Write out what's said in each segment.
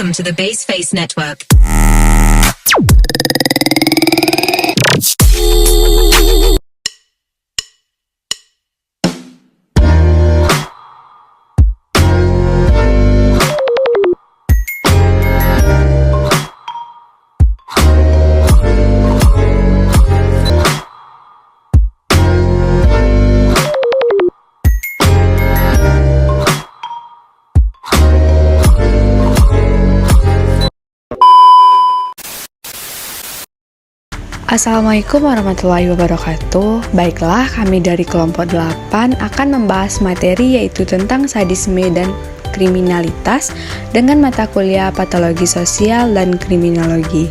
Welcome to the Baseface Network. Assalamualaikum warahmatullahi wabarakatuh. Baiklah, kami dari kelompok 8 akan membahas materi yaitu tentang sadisme dan kriminalitas dengan mata kuliah patologi sosial dan kriminologi.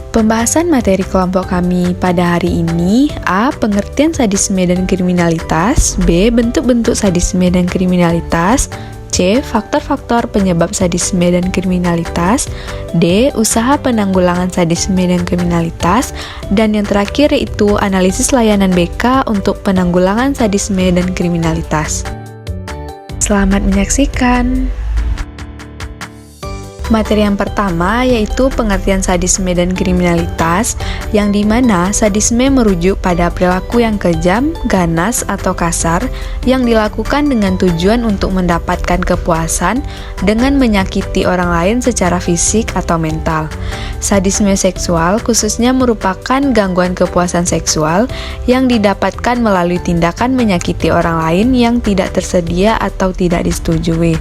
Pembahasan materi kelompok kami pada hari ini: A. Pengertian sadisme dan kriminalitas. B. Bentuk-bentuk sadisme dan kriminalitas. C. Faktor-faktor penyebab sadisme dan kriminalitas. D. Usaha penanggulangan sadisme dan kriminalitas. Dan yang terakhir yaitu analisis layanan BK untuk penanggulangan sadisme dan kriminalitas. Selamat menyaksikan. Materi yang pertama yaitu pengertian sadisme dan kriminalitas, yang dimana sadisme merujuk pada perilaku yang kejam, ganas, atau kasar yang dilakukan dengan tujuan untuk mendapatkan kepuasan dengan menyakiti orang lain secara fisik atau mental. Sadisme seksual khususnya merupakan gangguan kepuasan seksual yang didapatkan melalui tindakan menyakiti orang lain yang tidak tersedia atau tidak disetujui.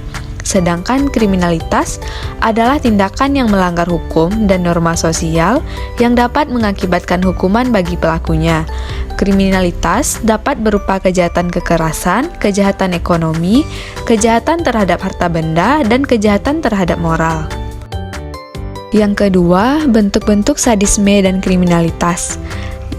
Sedangkan kriminalitas adalah tindakan yang melanggar hukum dan norma sosial yang dapat mengakibatkan hukuman bagi pelakunya. Kriminalitas dapat berupa kejahatan kekerasan, kejahatan ekonomi, kejahatan terhadap harta benda, dan kejahatan terhadap moral. Yang kedua, bentuk-bentuk sadisme dan kriminalitas.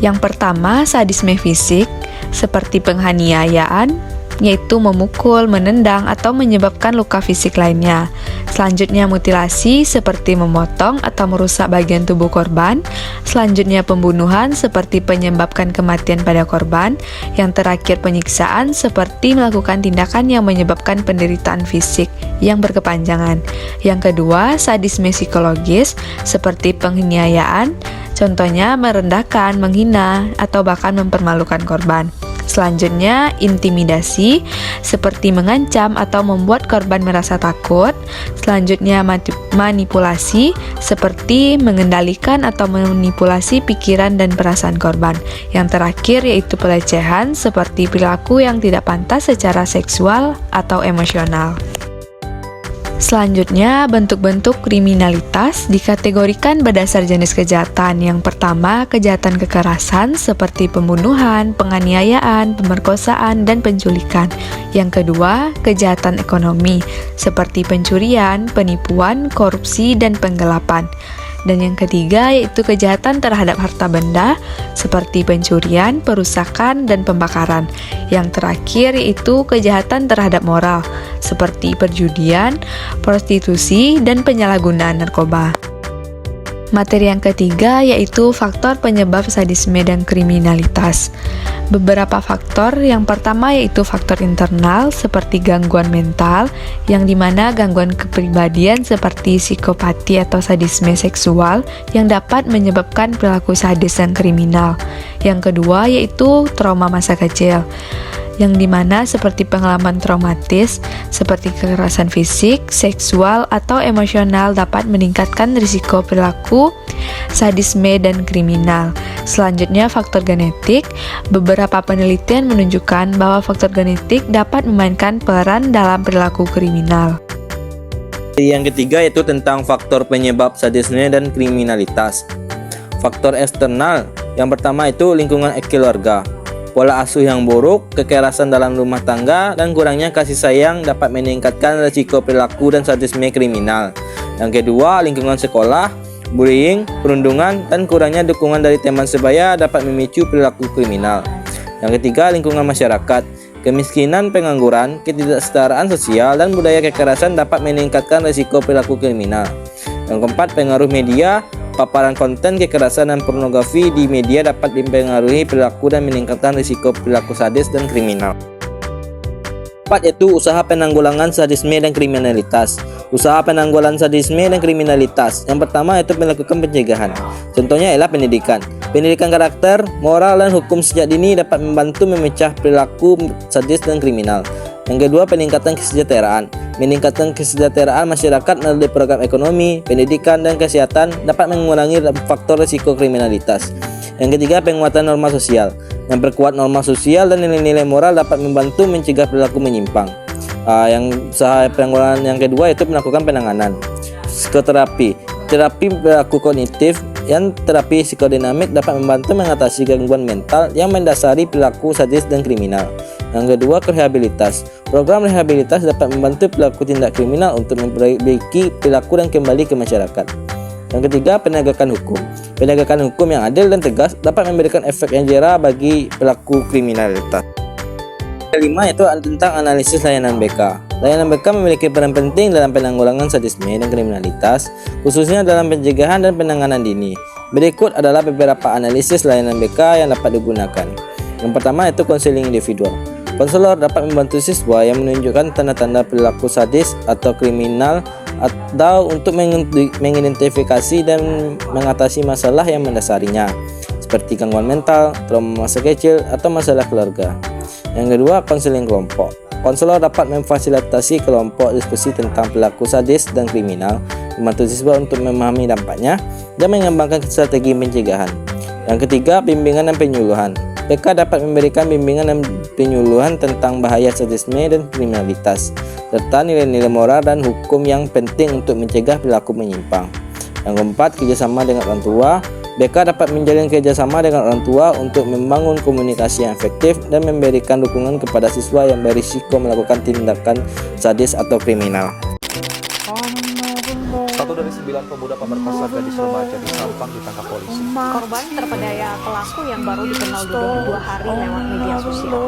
Yang pertama, sadisme fisik, seperti penganiayaan, yaitu memukul, menendang, atau menyebabkan luka fisik lainnya. Selanjutnya mutilasi, seperti memotong atau merusak bagian tubuh korban. Selanjutnya pembunuhan, seperti menyebabkan kematian pada korban. Yang terakhir penyiksaan, seperti melakukan tindakan yang menyebabkan penderitaan fisik yang berkepanjangan. Yang kedua, sadisme psikologis, seperti penganiayaan, contohnya merendahkan, menghina, atau bahkan mempermalukan korban. Selanjutnya, intimidasi, seperti mengancam atau membuat korban merasa takut. Selanjutnya, manipulasi, seperti mengendalikan atau memanipulasi pikiran dan perasaan korban. Yang terakhir yaitu pelecehan, seperti perilaku yang tidak pantas secara seksual atau emosional. Selanjutnya, bentuk-bentuk kriminalitas dikategorikan berdasar jenis kejahatan. Yang pertama, kejahatan kekerasan seperti pembunuhan, penganiayaan, pemerkosaan, dan penculikan. Yang kedua, kejahatan ekonomi seperti pencurian, penipuan, korupsi, dan penggelapan. Dan yang ketiga yaitu kejahatan terhadap harta benda seperti pencurian, perusakan, dan pembakaran. Yang terakhir yaitu kejahatan terhadap moral seperti perjudian, prostitusi, dan penyalahgunaan narkoba. Materi yang ketiga yaitu faktor penyebab sadisme dan kriminalitas. Beberapa faktor, yang pertama yaitu faktor internal seperti gangguan mental, yang dimana gangguan kepribadian seperti psikopati atau sadisme seksual yang dapat menyebabkan perilaku sadis dan kriminal. Yang kedua yaitu trauma masa kecil, yang dimana seperti pengalaman traumatis seperti kekerasan fisik, seksual, atau emosional dapat meningkatkan risiko perilaku sadisme dan kriminal. Selanjutnya, faktor genetik. Beberapa penelitian menunjukkan bahwa faktor genetik dapat memainkan peran dalam perilaku kriminal. Yang ketiga yaitu tentang faktor penyebab sadisme dan kriminalitas. Faktor eksternal, yang pertama itu lingkungan keluarga. Pola asuh yang buruk, kekerasan dalam rumah tangga, dan kurangnya kasih sayang dapat meningkatkan risiko perilaku dan sadisme kriminal. Yang kedua, lingkungan sekolah, bullying, perundungan, dan kurangnya dukungan dari teman sebaya dapat memicu perilaku kriminal. Yang ketiga, lingkungan masyarakat. Kemiskinan, pengangguran, ketidaksetaraan sosial, dan budaya kekerasan dapat meningkatkan risiko perilaku kriminal. Yang keempat, pengaruh media. Paparan konten kekerasan dan pornografi di media dapat mempengaruhi perilaku dan meningkatkan risiko perilaku sadis dan kriminal. keempat yaitu usaha penanggulangan sadisme dan kriminalitas. Usaha penanggulangan sadisme dan kriminalitas. Yang pertama yaitu melakukan pencegahan. Contohnya ialah pendidikan. Pendidikan karakter, moral dan hukum sejak dini dapat membantu memecah perilaku sadis dan kriminal. Yang kedua, peningkatan kesejahteraan. Meningkatkan kesejahteraan masyarakat melalui program ekonomi, pendidikan, dan kesehatan dapat mengurangi faktor risiko kriminalitas. Yang ketiga, penguatan norma sosial. Memperkuat norma sosial dan nilai-nilai moral dapat membantu mencegah perilaku menyimpang. Yang usaha penanggulangan yang kedua itu melakukan penanganan. Psikoterapi. Terapi perilaku kognitif yang terapi psikodinamik dapat membantu mengatasi gangguan mental yang mendasari perilaku sadis dan kriminal. Yang kedua, rehabilitas. Program rehabilitas dapat membantu pelaku tindak kriminal untuk memperbaiki perilaku dan kembali ke masyarakat. Yang ketiga, penegakan hukum. Penegakan hukum yang adil dan tegas dapat memberikan efek yang jera bagi pelaku kriminalitas. Yang kelima yaitu tentang analisis layanan BK. Layanan BK memiliki peran penting dalam penanggulangan sadisme dan kriminalitas, khususnya dalam pencegahan dan penanganan dini. Berikut adalah beberapa analisis layanan BK yang dapat digunakan. Yang pertama yaitu konseling individual. Konselor dapat membantu siswa yang menunjukkan tanda-tanda perilaku sadis atau kriminal atau untuk mengidentifikasi dan mengatasi masalah yang mendasarinya, seperti gangguan mental, trauma masa kecil, atau masalah keluarga. Yang kedua, konseling kelompok. Konselor dapat memfasilitasi kelompok diskusi tentang perilaku sadis dan kriminal, membantu siswa untuk memahami dampaknya dan mengembangkan strategi pencegahan. Yang ketiga, bimbingan dan penyuluhan. PK dapat memberikan bimbingan dan penyuluhan tentang bahaya sadisme dan kriminalitas, serta nilai-nilai moral dan hukum yang penting untuk mencegah perilaku menyimpang. Yang keempat, kerjasama dengan orang tua. BK dapat menjalin kerjasama dengan orang tua untuk membangun komunikasi yang efektif dan memberikan dukungan kepada siswa yang berisiko melakukan tindakan sadis atau kriminal. 1 dari 9 pemuda pemerkosa gadis remaja di Sampang ditangkap polisi. Korban terpedaya pelaku yang baru dikenal 2 hari lewat media sosial.